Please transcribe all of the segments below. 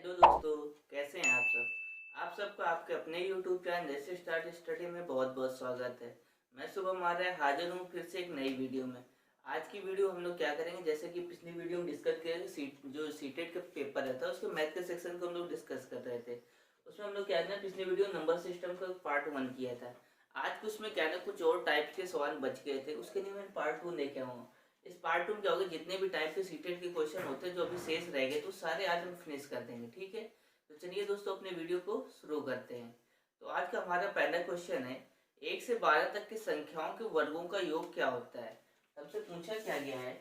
Hello दोस्तों, कैसे हैं आप सब। आप सबका आपके अपने YouTube चैनल जैसे स्टार्ट स्टडी में बहुत बहुत स्वागत है। मैं शुभम आर्य हाजिर हूँ फिर से एक नई वीडियो में। आज की वीडियो हम लोग क्या करेंगे, जैसे कि पिछली वीडियो में डिस्कस किया जो सीटेट का पेपर रहता है उसके मैथ के सेक्शन को हम लोग डिस्कस कर रहे थे। उसमें हम लोग क्या है, पिछली वीडियो नंबर सिस्टम का पार्ट 1 किया था। आज कुछ में क्या ना कुछ और टाइप के सवाल बच गए थे, उसके लिए मैं पार्ट 2 लेके आऊँगा। इस पार्ट 2 में क्या होगा, जितने भी टाइप के सीटेट के क्वेश्चन होते हैं जो अभी शेष रह गए तो सारे आज हम फिनिश कर देंगे, ठीक है। तो चलिए दोस्तों अपने वीडियो को शुरू करते हैं। तो आज का हमारा पहला क्वेश्चन है, 1 से 12 तक की संख्याओं के वर्गों का योग क्या होता है। हमसे पूछा क्या गया है,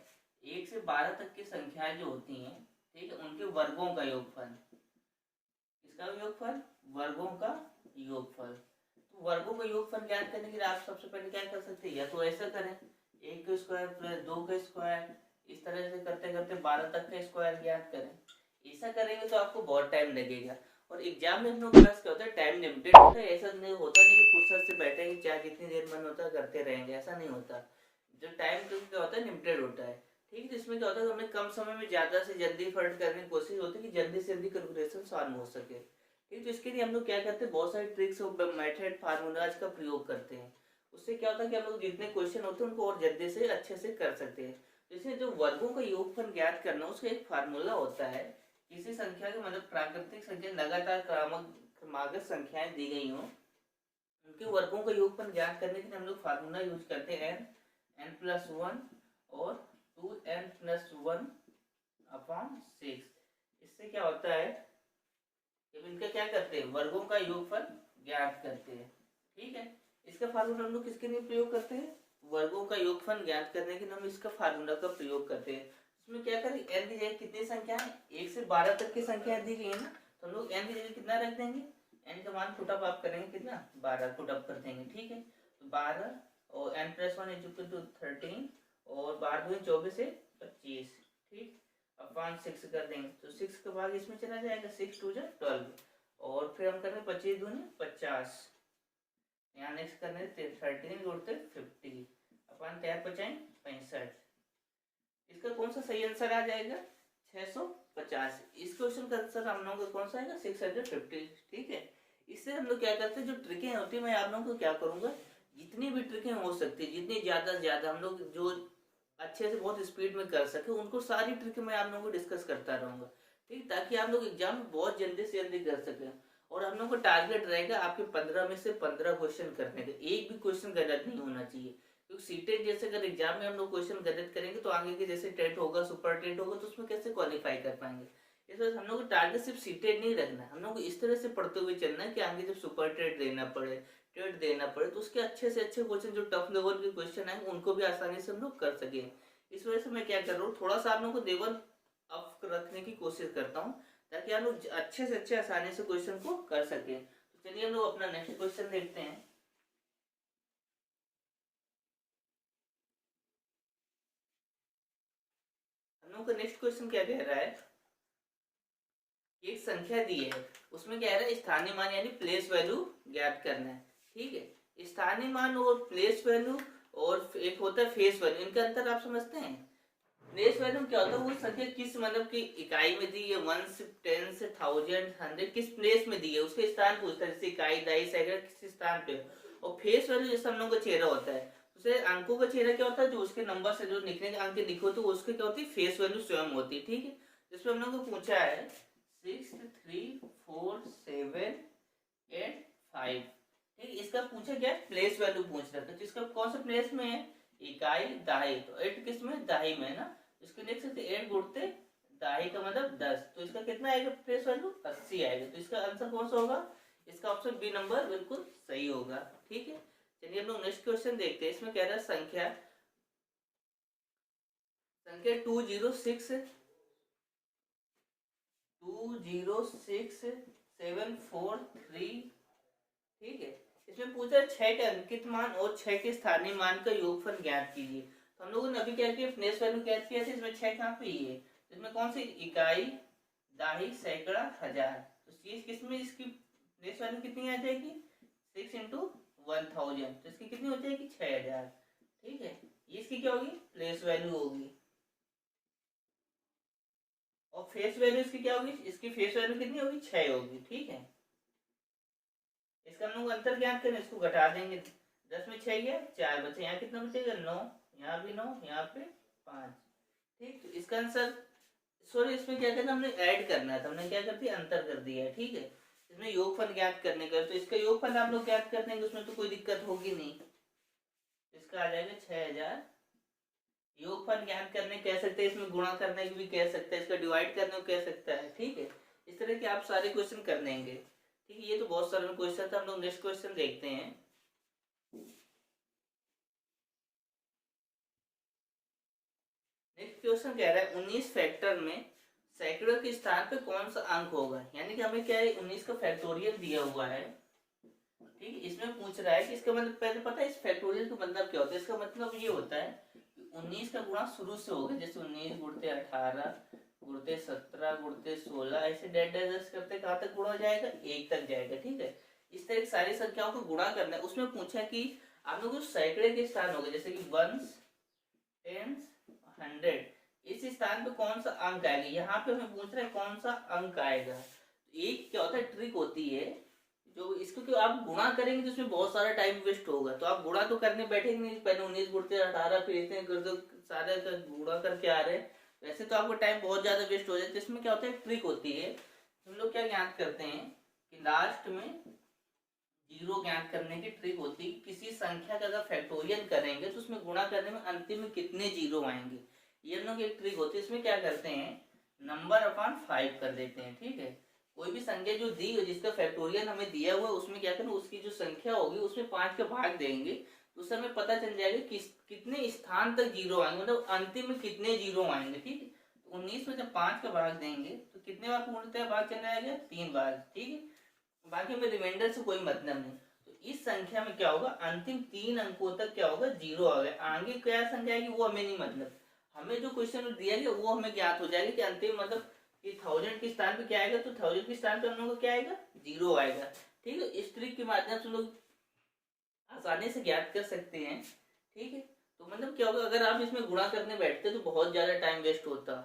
1 से 12 तक की संख्याएं जो होती हैं, ठीक है, उनके वर्गों का योगफल। इसका योगफल, वर्गों का योगफल। तो वर्गों का योगफल ज्ञात करने के लिए आप सबसे पहले क्या कर सकते हैं, या तो ऐसा करें 1 का स्क्वायर प्लस 2 का स्क्वायर, इस तरह से करते करते 12 तक का स्क्वायर ज्ञात करें। ऐसा करेंगे तो आपको बहुत टाइम लगेगा। और एग्जाम में हम लोग क्लास क्या होता है, टाइम लिमिटेड होता है। ऐसा नहीं होता नहीं कि फुर्सत से बैठेंगे चाहे जितनी देर मन होता है करते रहेंगे, ऐसा नहीं होता। जो टाइम क्या होता है, लिमिटेड होता है, ठीक है। तो इसमें क्या होता है, हमें कम समय में ज्यादा से जल्दी फट करने की कोशिश होती है कि जल्दी से जल्दी कैलकुलेशन सॉल्व हो सके, ठीक। तो इसके लिए हम लोग क्या करते हैं, बहुत सारे ट्रिक्स और मेथड फार्मूलाज का प्रयोग करते हैं। उससे क्या होता है कि हम लोग जितने क्वेश्चन होते हैं उनको और जल्दी से अच्छे से कर सकते हैं। जैसे जो वर्गों का योगफल ज्ञात करना, उसका एक फार्मूला होता है। किसी संख्या के मतलब प्राकृतिक संख्या लगातार क्रमागत संख्याएं दी गई हों, उनके वर्गों का योगफल ज्ञात करने के लिए हम लोग फार्मूला यूज करते हैं n+1 और 2n+1 अपॉन 6। इससे क्या होता है, जब इनका क्या करते हैं, वर्गों का योगफल ज्ञात करते हैं, ठीक है। इसका फार्मूला हम लोग किसके लिए प्रयोग करते हैं, वर्गों का योगफल ज्ञात करने के लिए हम इसका फार्मूला का प्रयोग करते हैं। इसमें क्या करें, n की जगह कितनी संख्या है, 1 से 12 तक की संख्या दी गई है ना, तो हम लोग n की जगह कितना रख देंगे, n का मान पुटअप आप करेंगे कितना, 12 पुटअप कर देंगे, ठीक है। तो 12 और n+1 इज इक्वल टू 13 और 12 दूनी 24 से 25, ठीक। अपॉन 6 कर देंगे तो 6 का भाग इसमें चला जाएगा, 6 2 जा 12 और फिर हम करेंगे 25 दूनी 50, यहाँ नेक्स्ट करने 13 जोड़ते 50 अपॉन 4 बचाएं 65। इसका कौन सा सही आंसर आ जाएगा, 650। इस क्वेश्चन का आंसर हम लोगों का कौन सा आएगा, 650, ठीक है। इससे हम लोग क्या करते हैं, जो ट्रिकें होती है मैं आप लोगों को क्या करूंगा, जितनी भी ट्रिकें हो सकती है, जितनी ज्यादा से ज्यादा हम लोग जो अच्छे से बहुत स्पीड में कर सके, उनको सारी ट्रिक मैं आप लोगों को डिस्कस करता रहूंगा, ठीक, ताकि आप लोग एग्जाम में बहुत जल्दी से जल्दी कर सकें। और हम लोग का टारगेट रहेगा आपके 15 में से 15 क्वेश्चन करने का, एक भी क्वेश्चन गलत नहीं होना चाहिए। क्योंकि सीटेट जैसे अगर एग्जाम में हम लोग क्वेश्चन गलत करेंगे तो आगे के जैसे टेट होगा, सुपर टेट होगा, तो उसमें कैसे क्वालिफाई कर पाएंगे। इस वजह से हम लोग को टारगेट सिर्फ सीटेट नहीं रखना है, हम लोग को इस तरह से पढ़ते हुए चलना है कि आगे जब सुपर टेट देना पड़े, टेट देना पड़े, तो उसके अच्छे से अच्छे क्वेश्चन जो टफ लेवल के क्वेश्चन आएंगे उनको भी आसानी से हम लोग कर सकें। इस वजह से मैं क्या कर रहा हूँ, थोड़ा सा आप लोगों को लेवल अप रखने की कोशिश करता हूँ, ताकि आप लोग अच्छे से अच्छे आसानी से क्वेश्चन को कर सके। तो चलिए हम लोग अपना नेक्स्ट क्वेश्चन देखते हैं। हम लोग का नेक्स्ट क्वेश्चन क्या कह रहा है, एक संख्या दी है, उसमें क्या है, स्थानीय मान यानी प्लेस वैल्यू ज्ञात करना है, ठीक है। स्थानीय मान और प्लेस वैल्यू और एक होता है फेस वैल्यू, इनका अंतर आप समझते हैं। प्लेस वैल्यू क्या होता है, वो संख्या किस मतलब की इकाई में दी है, 1 से 10 से 1000 100 किस प्लेस में दी है, उसके स्थान पूछता है, जैसे इकाई दहाई सैकड़ा किस स्थान पे। और फेस वैल्यू जैसे हम लोग का चेहरा होता है, उसे अंकों का चेहरा क्या होता है, जो उसके नंबर से जो निकले अंक लिखो तो उसके क्या होती है, फेस वैल्यू स्वयं होती है, ठीक है। जिसमें हम लोग को पूछा है 6 3 4 7 8 5, ठीक है। इसका पूछा क्या, प्लेस वैल्यू पूछ रहा था, तो इसका कौन सा प्लेस में है, इकाई दहाई, तो 8 किस में, दहाई में है ना। इसको लिख सकते 8 गुणते दहाई का मतलब 10, तो इसका कितना आएगा प्लेस वैल्यू, 80 आएगा। तो इसका आंसर कौन सा होगा, इसका ऑप्शन बी नंबर बिल्कुल सही होगा, ठीक है। चलिए हम लोग नेक्स्ट क्वेश्चन देखते हैं। इसमें कह रहा है संख्या संख्या 206 ठीक है। इसमें पूछा 6 के अंकित मान और 6 के स्थानीय मान का योगफल ज्ञात कीजिए। तो हम लोगों ने अभी क्या किया, प्लेस वैल्यू ज्ञात किया था, इसमें 6 कहाँ पे ही है, इसमें कौन सी इकाई दाही सैकड़ा हजार, तो चीज किसमें इसकी प्लेस वैल्यू कितनी आ जाएगी, 6 इंटू 1000, तो इसकी कितनी हो जाएगी 6000, ठीक है। ये इसकी क्या होगी, प्लेस वैल्यू होगी। और फेस वैल्यू इसकी क्या होगी, इसकी फेस वैल्यू कितनी होगी, 6 होगी। ठीक है, इसका हम लोग अंतर ज्ञात करें, इसको घटा देंगे, 10 में 6 गया 4 बचे, यहाँ कितना बचेगा 9, यहाँ भी 9, यहाँ पे 5। ठीक, तो इसका आंसर, सॉरी इसमें क्या करना, हमने ऐड करना था, हमने क्या कर दिया, अंतर कर दिया है। ठीक है, इसमें योगफल ज्ञात करने का, तो इसका योगफल आप लोग ज्ञात कर देंगे, उसमें तो कोई दिक्कत होगी नहीं। इसका आ जाएगा 6000। योगफल ज्ञात करने कह सकते हैं, इसमें गुणा करने की भी कह सकते हैं, इसका डिवाइड करने को कह सकता है। ठीक है, इस तरह के आप सारे क्वेश्चन कर लेंगे। ठीक है, ये तो बहुत सारे क्वेश्चन था, हम लोग नेक्स्ट क्वेश्चन देखते हैं। नेक्स्ट क्वेश्चन कह रहा है 19 फैक्टर में सैकड़ों के स्थान पे कौन सा अंक होगा, यानी कि हमें क्या है 19 का फैक्टोरियल दिया हुआ है। ठीक है, इसमें पूछ रहा है कि इसका मतलब, पहले पता है इस फैक्टोरियल का मतलब क्या होता है, इसका मतलब ये होता है कि 19 का गुणा शुरू से होगा, जैसे 19 गुणते 18 गुणते 17 गुणते 16, ऐसे डेड एडजस्ट करते कहाँ तक गुणा जाएगा, 1 तक जाएगा। ठीक है, इस तरह की सारी संख्याओं को गुणा करना है। उसमें पूछा कि आप लोग सैकड़े के स्थान होगा, जैसे कि वंस, टेंस, 100, इस स्थान पे कौन सा अंक आएगा, यहाँ पे हमें पूछ रहा है कौन सा अंक आएगा। एक क्या होता है, ट्रिक होती है, जो इसको क्यों आप गुणा करेंगे तो इसमें बहुत सारा टाइम वेस्ट होगा, तो आप गुणा तो करने बैठेंगे नहीं, पहले 19 गुणते 18 फिर इतने कर दो, सारे का गुणा करके आ रहे हैं, वैसे तो आपको टाइम बहुत ज्यादा वेस्ट हो जाए। तो इसमें क्या होता है, ट्रिक होती है, हम लोग क्या ज्ञात करते हैं कि लास्ट में जीरो ज्ञात करने की ट्रिक होती है, किसी संख्या का अगर फैक्टोरियल करेंगे तो उसमें गुणा करने में अंतिम में कितने जीरो आएंगे, ये हम लोग एक ट्रिक होती है। इसमें क्या करते हैं, नंबर अपॉन 5 कर देते हैं। ठीक है, कोई भी संख्या जो दी हो, जिसका फैक्टोरियल हमें दिया हुआ है, उसमें क्या करना, उसकी जो संख्या होगी उसमें 5 का भाग देंगे, तो उससे हमें पता चल जाएगा कि कितने स्थान तक जीरो आएंगे, मतलब अंतिम में कितने जीरो आएंगे। ठीक है, 19 में जब 5 का भाग देंगे तो कितने बार पूर्णतः भाग चला जाएगा, 3 बार। ठीक है, बाकी में रिमाइंडर से कोई मतलब नहीं। तो इस संख्या में क्या होगा, अंतिम 3 अंकों तक क्या होगा, जीरो आ गया, आगे क्या संख्या आएगी वो हमें नहीं मतलब, हमें जो क्वेश्चन दिया गया वो हमें ज्ञात हो जाएगा कि अंतिम मतलब कि 1000 के स्थान पे क्या आएगा, तो 1000 के स्थान पे हम लोग को क्या आएगा, जीरो आएगा। ठीक है, इस ट्रिक के माध्यम से लोग आसानी से ज्ञात कर सकते हैं। ठीक है, तो मतलब क्या होगा, अगर आप इसमें गुणा करने बैठते तो बहुत ज्यादा टाइम वेस्ट होता,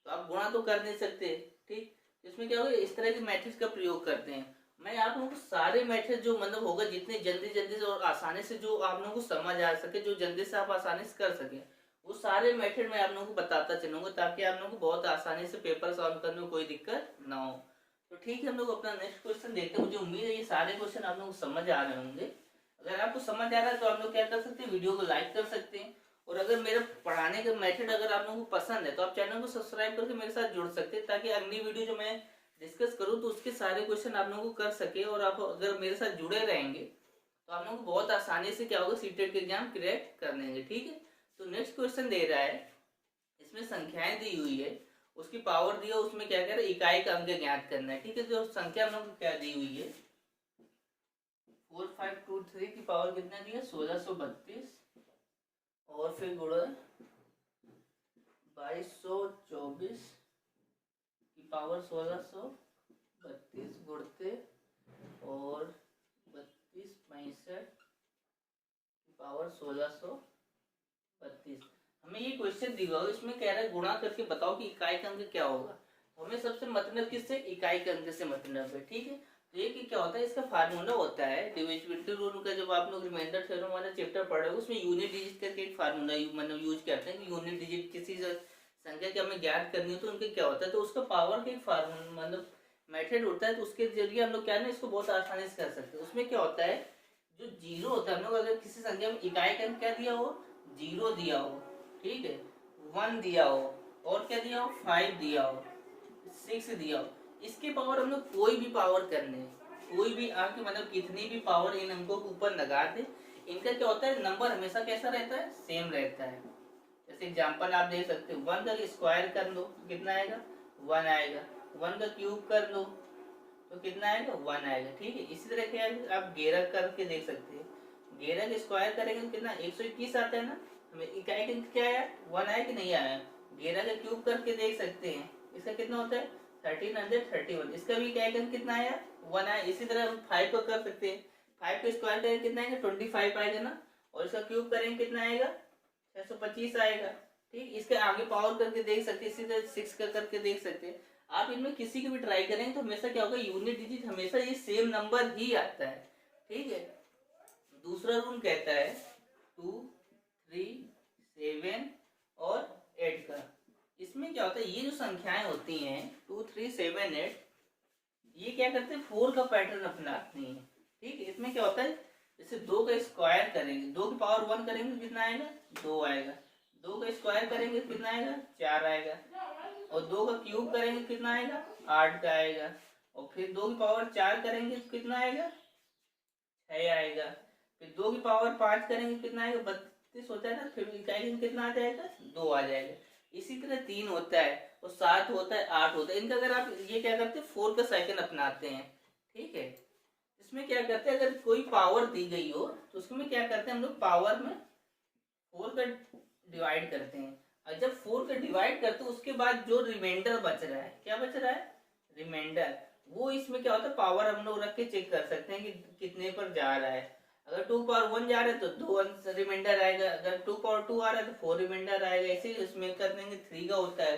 तो आप गुणा तो कर नहीं सकते। ठीक, इसमें क्या होगा, इस तरह के मेथड्स का प्रयोग करते हैं। मैं आप लोगों को सारे मेथड जो मतलब होगा, जितने जल्दी जल्दी से और आसानी से जो आप लोगों को समझ आ सके, जो जल्दी से आप आसानी से कर सके, वो सारे मेथड मैं आप लोगों को बताता चलूंगा, ताकि आप लोगों को बहुत आसानी से पेपर सॉल्व करने में कोई दिक्कत ना हो। तो ठीक है, हम लोग अपना नेक्स्ट क्वेश्चन देखते हैं। मुझे उम्मीद है ये सारे क्वेश्चन आप लोगों को समझ आ रहे होंगे। अगर आपको समझ आ रहा है तो आप लोग क्या कर सकते हैं, वीडियो को लाइक कर सकते हैं, और अगर मेरे पढ़ाने का मेथड अगर आप लोगों को पसंद है तो आप चैनल को सब्सक्राइब करके मेरे साथ जुड़ सकते हैं, ताकि अगली वीडियो जो मैं डिस्कस करूँ तो उसके सारे क्वेश्चन आप लोगों को कर सके, और आप अगर मेरे साथ जुड़े रहेंगे तो आप लोगों को बहुत आसानी से क्या होगा, सीटेट के एग्जाम क्रैक कर लेंगे। ठीक है, तो नेक्स्ट क्वेश्चन दे रहा है, इसमें संख्याएं दी हुई है, उसकी पावर दी है, उसमें क्या कह रहा है, इकाई का अंक ज्ञात करना है। ठीक है, तो संख्या हम लोग को क्या दी हुई है, 4523 की पावर कितना दी है, 1632, और फिर गुणा 2224 की पावर 1632 गुणते और 32 65 की पावर 1632। हमें ये क्वेश्चन दिया हुआ, इसमें कह रहा है गुणा करके बताओ कि इकाई का अंक क्या होगा। तो हमें सबसे मतलब किससे, इकाई का अंक से मतलब है। ठीक है, तो ये क्या होता है, इसका फार्मूला होता है डिविजिबिलिटी रूल का, जब आप लोग रिमाइंडर थ्योरम वाला चैप्टर पढ़ रहे हो उसमें यूनिट डिजिट करके एक फार्मूला मतलब यूज करते हैं कि यूनिट डिजिट किसी संख्या की हमें ज्ञात करनी हो तो उनके क्या होता है, तो उसका पावर का एक फार्मूला मतलब मेथड होता है, तो उसके जरिए हम लोग क्या है इसको बहुत आसानी से कर सकते हैं। उसमें क्या होता है, जो जीरो होता है, हम लोग अगर किसी संख्या में इकाई का अंक क्या दिया हो, जीरो दिया हो, ठीक है, 1 दिया हो, और क्या दिया हो, 5 दिया हो, 6 दिया हो, इसके पावर हम लोग कोई भी पावर करने, कोई भी अंक मतलब कितनी भी पावर इन अंकों के ऊपर लगा दे, इनका क्या होता है, नंबर हमेशा कैसा रहता है, सेम रहता है। जैसे एग्जांपल आप दे सकते हो, 1 का स्क्वायर कर लो तो कितना आएगा, 1 आएगा, 1 का क्यूब कर लो तो कितना आएगा, 1 आएगा। ठीक है, इसी तरह के आप 11 करके देख सकते हैं, 11 का स्क्वायर करेंगे तो कितना, 121 आता है ना, हमें इकाई का क्या आया, 1 आया कि नहीं आया। 11 का क्यूब करके देख सकते हैं, इसका कितना होता है, 1331, इसका भी इकाई का कितना आया, 1 आया। इसी तरह हम 5 को कर सकते हैं, 5 का स्क्वायर करेंगे कितना आएगा, 25 आएगा ना, और इसका क्यूब करेंगे कितना आएगा, 625 आएगा। ठीक, इसके आगे पावर करके देख सकते हैं, इसी तरह 6 का करके देख सकते हैं। आप इनमें किसी के भी ट्राई करेंगे तो हमेशा क्या होगा, यूनिट डिजिट हमेशा ये सेम नंबर ही आता है। ठीक है, दूसरा रूल कहता है 2, 3, 7 और 8 का। इसमें क्या होता है, ये जो संख्याएं होती हैं 2, 3, 7, 8, ये क्या करते हैं, 4 का पैटर्न अपनाती हैं। ठीक है, इसमें क्या होता है, जैसे 2 का स्क्वायर करेंगे, 2 की पावर 1 करेंगे कितना आएगा, 2 आएगा। 2 का स्क्वायर करेंगे कितना आएगा, 4 आएगा। और 2 का क्यूब करेंगे कितना आएगा, 8 का आएगा। और फिर 2 की पावर 4 करेंगे तो कितना आएगा, 6 आएगा। फिर 2 की पावर 5 करेंगे कितना आएगा, 32 होता है ना, फिर कितना आ जाएगा, 2 आ जाएगा। इसी तरह 3 होता है और 7 होता है, 8 होता है। इनका अगर आप ये क्या करते हैं, 4 का साइकिल अपनाते हैं। ठीक है, इसमें क्या करते हैं, अगर कोई पावर दी गई हो तो उसमें क्या करते हैं हम लोग, पावर में 4 का डिवाइड करते हैं। और जब 4 का डिवाइड करते हैं उसके बाद जो रिमाइंडर बच रहा है, क्या बच रहा है, रिमाइंडर, वो इसमें क्या होता है, पावर हम लोग रख के चेक कर सकते हैं कि कितने पर जा रहा है। अगर 2 पावर 1 जा रहा है तो 2 रिमाइंडर आएगा, अगर 2 पावर 2 आ रहा है तो 4 रिमाइंडर आएगा। ऐसे इसमें कर देंगे 3 का होता है।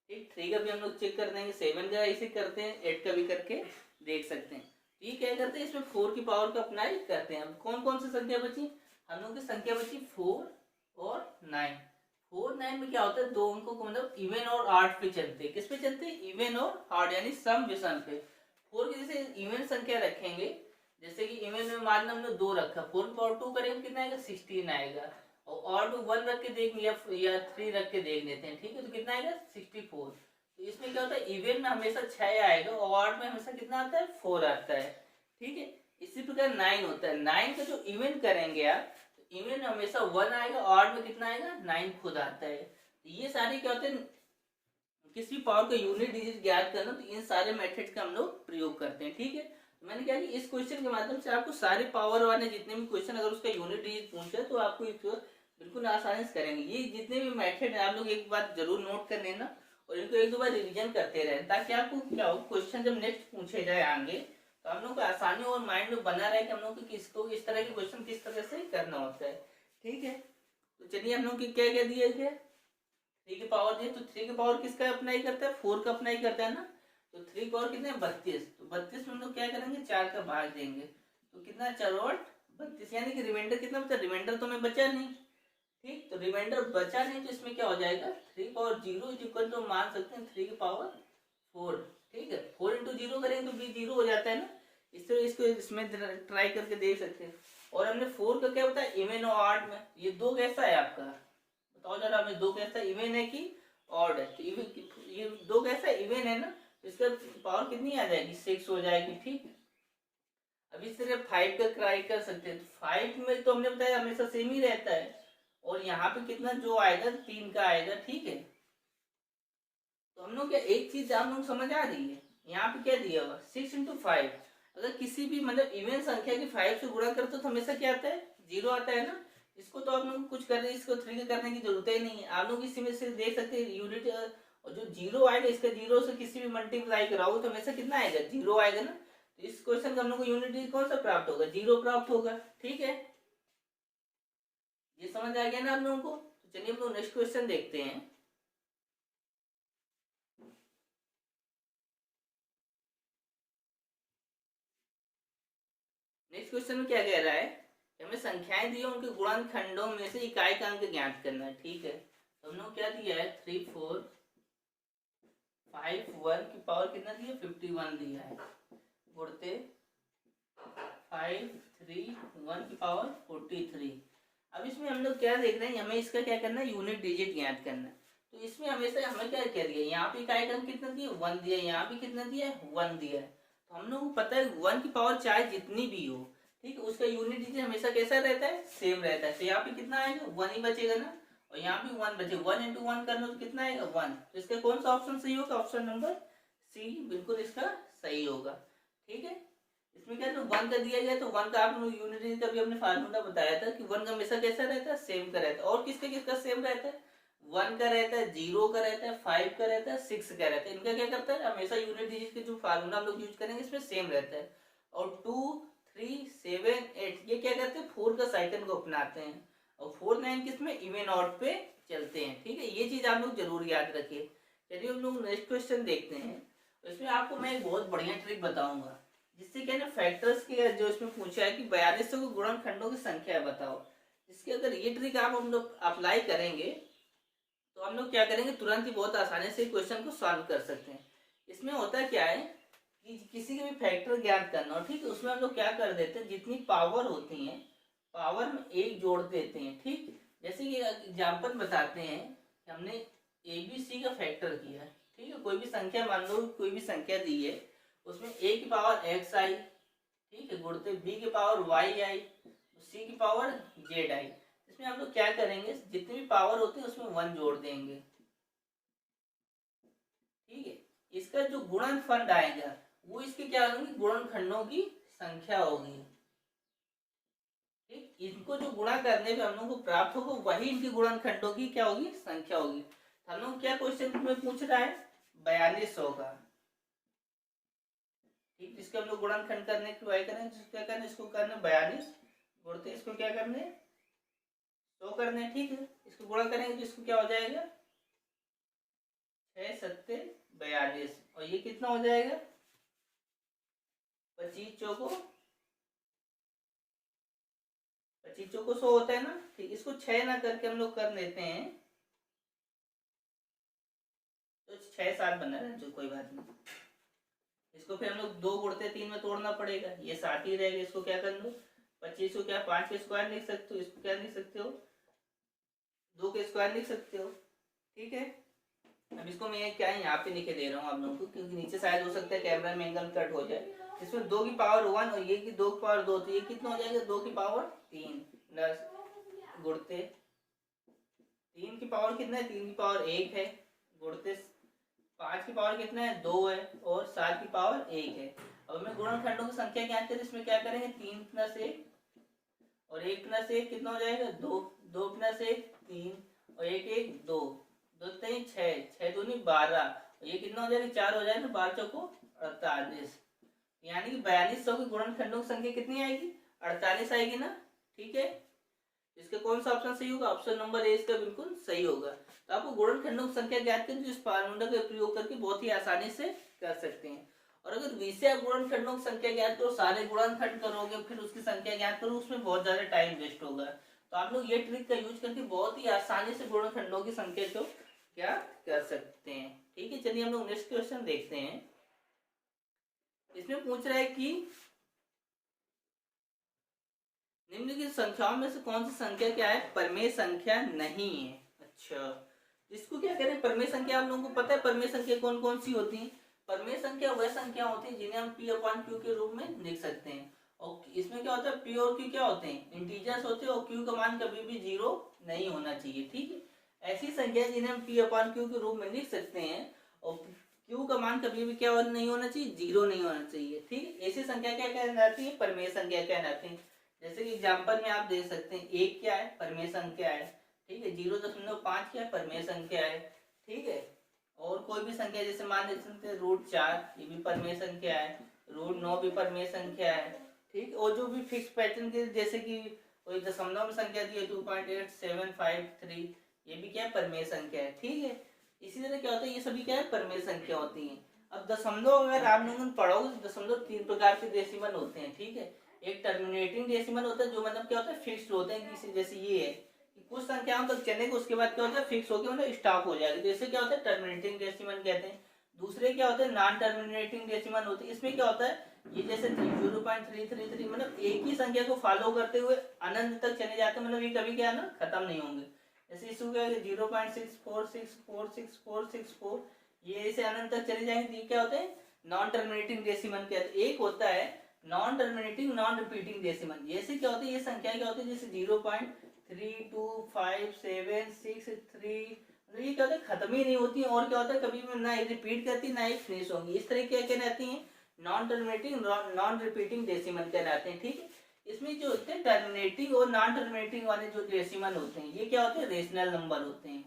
ठीक, 3 का भी हम लोग चेक कर देंगे, 7 का ऐसे करते हैं, 8 का भी करके देख सकते हैं। ये क्या करते हैं, इसमें 4 की पावर का अप्लाई करते हैं। अब कौन कौन सी संख्या बची, हम लोग की संख्या बची 4 और 9। 4, 9 में क्या होता है, दो अंकों को मतलब इवन और ऑड पे चलते हैं। किस पे चलते हैं, इवन और ऑड, यानी सम विषम पे। 4 की जैसे इवन संख्या रखेंगे, जैसे कि इवन में मान हमने 2 रखा, 4 की पावर 2 करेंगे कितना आएगा, 16 आएगा। और ऑड 1 रख के देख, या 3 रख के देख लेते हैं। ठीक है, तो कितना आएगा, 64। तो इसमें क्या होता है, इवन में हमेशा 6 आएगा और ऑड में हमेशा कितना आता है, 4 आता है। ठीक है, इसी प्रकार 9 होता है। 9 का जो इवन करेंगे आप, इवन में हमेशा 1 आएगा, ऑड में कितना आएगा, 9 खुद आता है। तो ये सारे क्या होते हैं, किसी पावर का यूनिट डिजिट ज्ञात करना, तो इन सारे मेथड का हम लोग प्रयोग करते हैं। ठीक है, तो मैंने क्या कि इस क्वेश्चन के माध्यम से आपको सारे पावर वाले जितने भी क्वेश्चन, अगर उसका यूनिट डिजिट पूछे तो आपको इसको बिल्कुल आसानी से करेंगे। ये जितने भी मेथड है आप लोग एक बार जरूर नोट कर लेना और इनको एक दो बार रिविजन करते रहे, ताकि आपको क्या हो, क्वेश्चन जब नेक्स्ट पूछे जाए आगे तो हम लोग को आसानी और माइंड में बना रहे कि हम लोग को किसको इस तरह के क्वेश्चन किस तरह से करना होता है। ठीक है, तो चलिए हम लोग की क्या क्या दिया गया, 3 की पावर दिए, तो 3 की पावर किसका अप्लाई करता है, 4 का अप्लाई करता है ना। तो 3 की पावर कितने, 32। तो 32 में हम लोग क्या करेंगे, 4 का भाग देंगे, तो कितना 4 और 32, यानी कि रिमाइंडर कितना बचा, रिमाइंडर तो हमें बचा नहीं। ठीक, तो रिमाइंडर बचा नहीं, तो इसमें क्या हो जाएगा, 3 पावर 0 इज इक्वल टू मान सकते हैं 3 की पावर 4। ठीक है, 4 इंटू 0 करेंगे तो भी 0 हो जाता है ना। इस तरह इसको इसमें ट्राई करके देख सकते हैं। और हमने 4 का क्या बताया, इवन और ऑड में, ये 2 कैसा है आपका, बताओ जरा हमें, 2 कैसा इवन है कि ऑड है, तो इवन, ये 2 कैसा इवन है ना, तो इसका पावर कितनी आ जाएगी, 6 हो जाएगी। ठीक, अब इस तरह 5 का ट्राई कर सकते हैं, तो 5 में तो हमने बताया हमेशा सेम ही रहता है, और यहाँ पे कितना जो आएगा 3 का आएगा। ठीक है, तो हम लोग क्या, एक चीज हम लोग समझ आ रही है, यहाँ पे क्या दिया हुआ 6 इंटू 5, अगर किसी भी मतलब इवन संख्या की 5 से गुणा करते तो हमेशा क्या आता है, 0 आता है ना। इसको तो आप लोग कुछ करने, इसको 3 का करने की जरूरत ही नहीं है। आप लोग इसी में से देख सकते हैं यूनिट, और जो 0 आएगा इसका 0 से किसी भी मल्टीप्लाई कराओ तो हमेशा कितना आएगा, 0 आएगा ना। तो इस क्वेश्चन का हम लोग को यूनिट कौन सा प्राप्त होगा, 0 प्राप्त होगा। ठीक है, ये समझ आ गया ना आप लोगों को। तो चलिए हम लोग नेक्स्ट क्वेश्चन देखते हैं। नेक्स्ट क्वेश्चन में क्या कह रहा है, हमें संख्याएं दी है, उनके गुणनखंडों में से इकाई का अंक ज्ञात करना है। ठीक है, तो हम लोग क्या दिया है, 3, 4, 5, 1 की पावर कितना दिया, 51 दिया है, गुणते 5, 3, 1 की पावर 43। अब इसमें हम लोग क्या देख रहे हैं, हमें इसका क्या करना है, यूनिट डिजिट ज्ञात करना है। तो इसमें हमेशा हमें क्या कह दिया, यहाँ पे इकाई का अंक कितना दिया, 1 दिया, यहाँ पे कितना दिया है, 1 दिया है। तो हम लोग को पता है 1 की पावर चाहे जितनी भी हो, ठीक है, उसका यूनिट डिजिट हमेशा कैसा रहता है, सेम रहता है। तो यहाँ पे कितना आएगा, 1 ही बचेगा ना, और यहाँ पे 1 बचेगा। 1 इंटू 1 करना तो कितना आएगा, 1। तो इसका कौन सा ऑप्शन सही होगा, ऑप्शन नंबर सी बिल्कुल इसका सही होगा। ठीक है, इसमें क्या है, 1 का दिया गया तो 1 का आप लोग यूनिट डिजिट का भी हमने फार्मूला बताया था कि 1 का हमेशा कैसा रहता है, सेम का रहता है। और किसका किसका सेम रहता है, 1 का रहता है, 0 का रहता है, 5 का रहता है, 6 का रहता है। इनका क्या करता है, हमेशा यूनिट डिजिट के जो फार्मूला हम लोग यूज करेंगे इसमें सेम रहता है। और 2, 3, 7, 8 ये क्या करते हैं, 4 का साइकिल को अपनाते हैं। और 4, 9 किसमें, इवन ऑड पे चलते हैं। ठीक है, ये चीज़ आप लोग जरूर याद रखिए। चलिए हम लोग नेक्स्ट क्वेश्चन देखते हैं। इसमें आपको मैं एक बहुत बढ़िया ट्रिक बताऊंगा, जिससे क्या ना फैक्टर्स की जो इसमें पूछा है कि 4200 को गुणनखंडों की संख्या है बताओ, जिसके अगर ये ट्रिक आप हम लोग अप्लाई करेंगे तो हम लोग क्या करेंगे, तुरंत ही बहुत आसानी से क्वेश्चन को सॉल्व कर सकते हैं। इसमें होता क्या है कि किसी के भी फैक्टर ज्ञात करना हो, ठीक है, उसमें हम लोग क्या कर देते हैं, जितनी पावर होती है पावर में एक जोड़ देते हैं। ठीक, जैसे कि एग्जाम्पल बताते हैं कि हमने ए बी सी का फैक्टर किया, ठीक है, कोई भी संख्या मान लो, कोई भी संख्या दी है, उसमें ए की पावर एक्स आई, ठीक है, गुणते बी की पावर वाई आई, सी की पावर जेड आई। इसमें हम लोग क्या करेंगे, जितनी भी पावर होती है उसमें वन जोड़ देंगे। ठीक है, इसका जो गुणनफल आएगा वो इसके क्या होंगी, गुणनखंडों की संख्या होगी। ठीक, इनको जो गुणा करने पे हम लोग को प्राप्त होगा वही इनकी गुणनखंडों की क्या होगी, संख्या होगी। हम लोग क्या क्वेश्चन में पूछ रहा है, 4200 का। ठीक, इसके हम लोग गुणनखंड करने की ट्राई करें, क्या करना, इसको करना 42 गुणते इसको क्या करने 100 करने। ठीक है, इसको गुणा करेंगे तो इसको क्या हो जाएगा 6 सत्ते 42, और ये कितना हो जाएगा 25 चौको 100 होता है ना। ठीक, इसको 6 ना करके हम लोग कर लेते हैं तो 6 7 बना रहे, जो कोई बात नहीं। इसको फिर हम लोग 2 गुणते 3 में तोड़ना पड़ेगा, ये 7 ही रहेगा। इसको क्या कर लो, 25 को क्या 5 के स्क्वायर लिख सकते हो, इसको क्या लिख सकते हो 2 के स्क्वायर लिख सकते हो। ठीक है, अब इसको मैं क्या है यहाँ पे लिखे दे रहा हूँ आप लोगों को, क्योंकि नीचे शायद हो सकता है कैमरा में एंगल कट हो जाए। इसमें 2 की पावर 1 और ये की 2 की पावर 2, तो ये कितना हो जाएगा 2 की पावर 3 प्लस गुणते 3 की पावर कितना है, 3 की पावर 1 है, गुणते 5 की पावर कितना है 2 है, और 7 की पावर 1 है। अब हमें गुणनखंडों की संख्या ज्ञात करें, इसमें क्या करेंगे 3 प्लस 1 और 1 प्लस 1 कितना हो जाएगा 2, 2 प्लस 1 3 और 1 1 2, 2 3 6, 6 दूनी 12, और ये कितना हो जाएगा 4 हो जाएगा, 12 चौको 48, यानी कि 4200 की गुणनखंडों की संख्या कितनी आएगी 48 आएगी ना। ठीक है, इसका कौन सा ऑप्शन सही होगा, ऑप्शन नंबर ए इसका बिल्कुल सही होगा। तो आपको गुणनखंडों की संख्या ज्ञात करनी, इस फार्मूला का प्रयोग करके बहुत ही आसानी से कर सकते हैं। और अगर विषय आप गुणनखंडों की संख्या ज्ञात करो, सारे गुणनखंड करोगे फिर उसकी संख्या ज्ञात करो, उसमें बहुत ज्यादा टाइम वेस्ट होगा। तो आप लोग ये ट्रिक का यूज करके बहुत ही आसानी से गुणनखंडों की संख्या को क्या कर सकते हैं। ठीक है, चलिए हम लोग नेक्स्ट क्वेश्चन देखते हैं। इसमें पूछ रहा है कि निम्नलिखित संख्याओं में से कौन सी संख्या क्या है, परमेय संख्या नहीं है। अच्छा, इसको क्या करें, परमेय संख्या आप लोगों को पता है परमेय संख्या कौन कौन सी होती है। परमेय संख्या वह संख्या होती है जिन्हें हम P/Q के रूप में लिख सकते हैं। और इसमें क्या होता है, P और Q क्या होते हैं, इंटीजर्स होते हैं, और Q का मान कभी भी 0 नहीं होना चाहिए। ठीक है, ऐसी संख्या जिन्हें हम P/Q के रूप में लिख सकते हैं और Q का मान कभी भी क्या नहीं होना चाहिए, 0 नहीं होना चाहिए। ठीक, ऐसी संख्या क्या कहलाती है, परमेय संख्या कहलाती है। जैसे कि एग्जाम्पल में आप देख सकते हैं, 1 क्या है परमेय संख्या है, ठीक है, 0.5 क्या है परमेय संख्या है। ठीक है, और कोई भी संख्या जैसे मान सकते हैं √4, ये भी परमेय संख्या है, √9 भी परमेय संख्या है। ठीक, और जो भी फिक्स पैटर्न के जैसे कि कोई दशमलव में संख्या दी है 2.8753, ये भी क्या है परमेय संख्या है। ठीक है, इसी तरह क्या होता है, ये सभी क्या है परमेय संख्या होती है। अब दशमलव अगर आप लोगों ने पढ़ोगे तो दशमलव 3 प्रकार के डेसिमल होते हैं। ठीक है, एक टर्मिनेटिंग डेसिमल होता है, जो मतलब क्या होता है फिक्स्ड होते हैं, किसी जैसे ये है कि कुछ संख्याओं तक चलेगा, उसके बाद क्या होता है फिक्स होकर मतलब स्टॉप हो जाएगा, जैसे क्या होता है टर्मिनेटिंग डेसिमल कहते हैं। दूसरे क्या होते हैं नॉन टर्मिनेटिंग डेसिमल होते हैं। इसमें क्या होता है, ये जैसे 0.333 मतलब एक ही संख्या को फॉलो करते हुए अनंत तक चले जाते हैं, मतलब ये कभी क्या है ना खत्म नहीं होंगे। जैसे इसको क्या 0.64646464, ये ऐसे अनंत तक चले जाएंगे, ये क्या होते हैं नॉन टर्मिनेटिंग डेसिमल कहते हैं। एक होता है non terminating non repeating decimal, जैसे क्या होती है ये संख्या क्या होती है जैसे 0.32576 ये क्या होता है खत्म ही नहीं होती, और क्या होता है कभी भी ना रिपीट करती ना ही फिनिश होंगी। इस तरह क्या कहलाती हैं non terminating non repeating decimal कहलाते हैं। ठीक है, इसमें जो होते हैं टर्मिनेटिंग और नॉन टर्मिनेटिंग वाले जो डेसिमल होते हैं ये क्या होते हैं रेशनल नंबर होते हैं,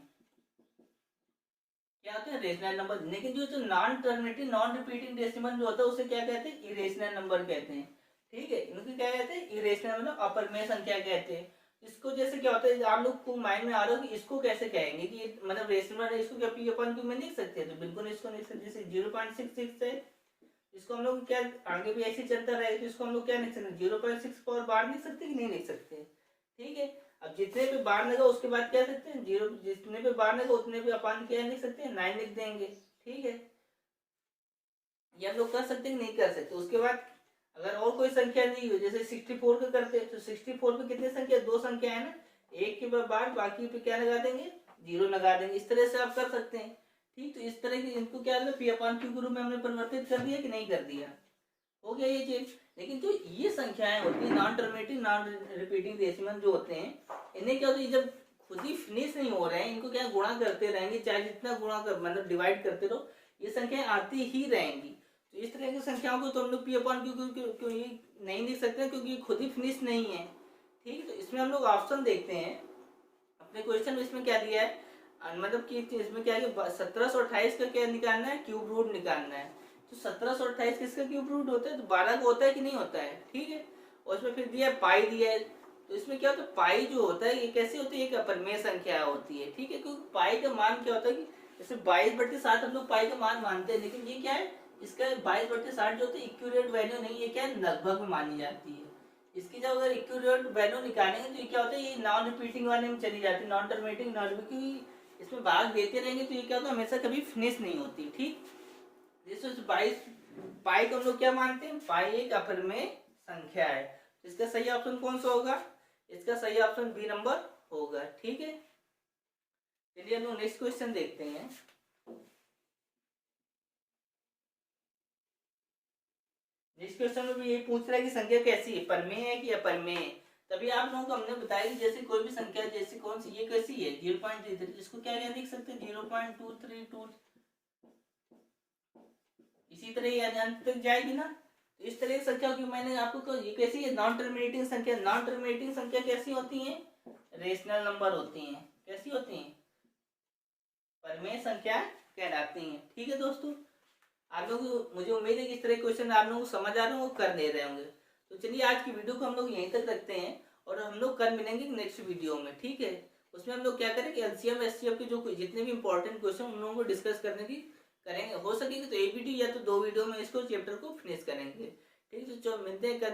क्या होते हैं रेशनल नंबर। लेकिन जो non terminating non repeating decimal जो होता है उसे क्या कहते हैं इरेशनल नंबर कहते हैं। ठीक है, इनको क्या कहते हैं इरेशनल मतलब अपरमेय संख्या कहते हैं। इसको जैसे क्या होता है, आप लोग को माइंड में आ रहा हो कि इसको कैसे कहेंगे कि मतलब रेशनल है, इसको क्या पी अपन क्यू में लिख सकते हैं? तो बिल्कुल इसको नहीं सकते। जैसे 0.66 है, इसको हम लोग क्या आगे भी ऐसे चलता रहेगा, तो इसको हम लोग क्या लिख सकते हैं? 0.6 पावर बार लिख सकते हैं कि नहीं लिख सकते? ठीक है। अब जितने पे बार लगा उसके बाद क्या सकते हैं? जीरो, जितने पे बार लगा उतने पे अपन क्या लिख सकते हैं? 9 लिख देंगे। ठीक है, ये हम लोग कर सकते हैं नहीं कर सकते? उसके बाद अगर और कोई संख्या नहीं हो, जैसे 64 का करते हैं, तो 64 पे कितनी संख्या? दो संख्या है ना, एक के बाद बाकी पे क्या लगा देंगे? जीरो लगा देंगे। इस तरह से आप कर सकते हैं। ठीक, तो इस तरह की इनको क्या पी अपान क्यू के रूप में हमने परिवर्तित कर दिया कि नहीं कर दिया? हो गया ये चीज। लेकिन जो ये संख्याएं होती है non terminating non repeating decimal जो होते हैं, इन्हें क्या होता है, जब खुद ही फिनिश नहीं हो रहे हैं, इनको क्या गुणा करते रहेंगे, चाहे जितना गुणा कर मतलब डिवाइड करते रहो, ये संख्याएं आती ही रहेंगी। तो इस तरह की संख्याओं को तो हम लोग पी अपॉन क्यों ये नहीं लिख सकते, क्योंकि ये खुद ही फिनिश नहीं है। ठीक है, तो इसमें हम लोग ऑप्शन देखते हैं अपने क्वेश्चन में। इसमें क्या दिया है, मतलब कि इसमें क्या है, 1728 का क्या निकालना है? क्यूब रूट निकालना है। तो 1728 किसका क्यूब रूट होता है? तो 12 का होता है कि नहीं होता है? ठीक है, और इसमें फिर दिया है पाई दिया है। तो इसमें क्या होता है, पाई जो होता है ये कैसी होती है? एक अपरिमेय संख्या होती है। ठीक है, क्योंकि पाई का मान क्या होता है कि जैसे 22/7 हम लोग पाई का मान मानते हैं, लेकिन ये क्या है, इसका 22/7 जो होती है इक्यूरेट वैल्यू नहीं, ये क्या है, लगभग में मानी जाती है। इसकी जब अगर इक्यूरेट वैल्यू निकालेंगे तो ये क्या होता है, ये नॉन रिपीटिंग वाले में चली जाती है, नॉन टर्मिनेटिंग नॉन, क्योंकि इसमें भाग देते रहेंगे तो ये क्या होता है, हमेशा कभी फिनिश नहीं होती। ठीक, जैसे 22 पाई को हम लोग क्या मानते हैं? पाई एक अपरिमेय संख्या है। इसका सही ऑप्शन कौन सा होगा? इसका सही ऑप्शन बी नंबर होगा। ठीक है, चलिए हम लोग नेक्स्ट क्वेश्चन देखते हैं। नेक्स्ट क्वेश्चन में भी ये पूछ रहा है कि संख्या कैसी है, परमेय है कि अपरिमेय है? तभी आप लोगों को हमने बताया कि जैसे कोई भी संख्या, जैसे कौन सी ये कैसी है 0.33, इसको क्या क्या लिख सकते हैं? 0.232, इसी तरह ये अंत तक जाएगी ना। तो इस तरह की संख्या की मैंने आपको कहा, ये कैसी है? नॉन टर्मिनेटिंग संख्या। नॉन टर्मिनेटिंग संख्या कैसी होती है? रेशनल नंबर होती हैं। कैसी होती हैं? परमेय संख्या कहलाती हैं। ठीक है दोस्तों, आप लोग, मुझे उम्मीद है कि इस तरह के क्वेश्चन आप लोगों को समझ आ रहे होंगे, कर ले रहे होंगे। तो चलिए आज की वीडियो को हम लोग यहीं तक रखते हैं, और हम लोग कल मिलेंगे नेक्स्ट वीडियो में। ठीक है, उसमें हम लोग क्या करेंगे, एलसीएम एचसीएफ के जो जितने भी इंपॉर्टेंट क्वेश्चन उन लोगों को डिस्कस करने की करेंगे। हो सकेगी तो एक वीडियो या तो दो वीडियो में इसको चैप्टर को फिनिश करेंगे। ठीक है, तो मिलते हैं कल।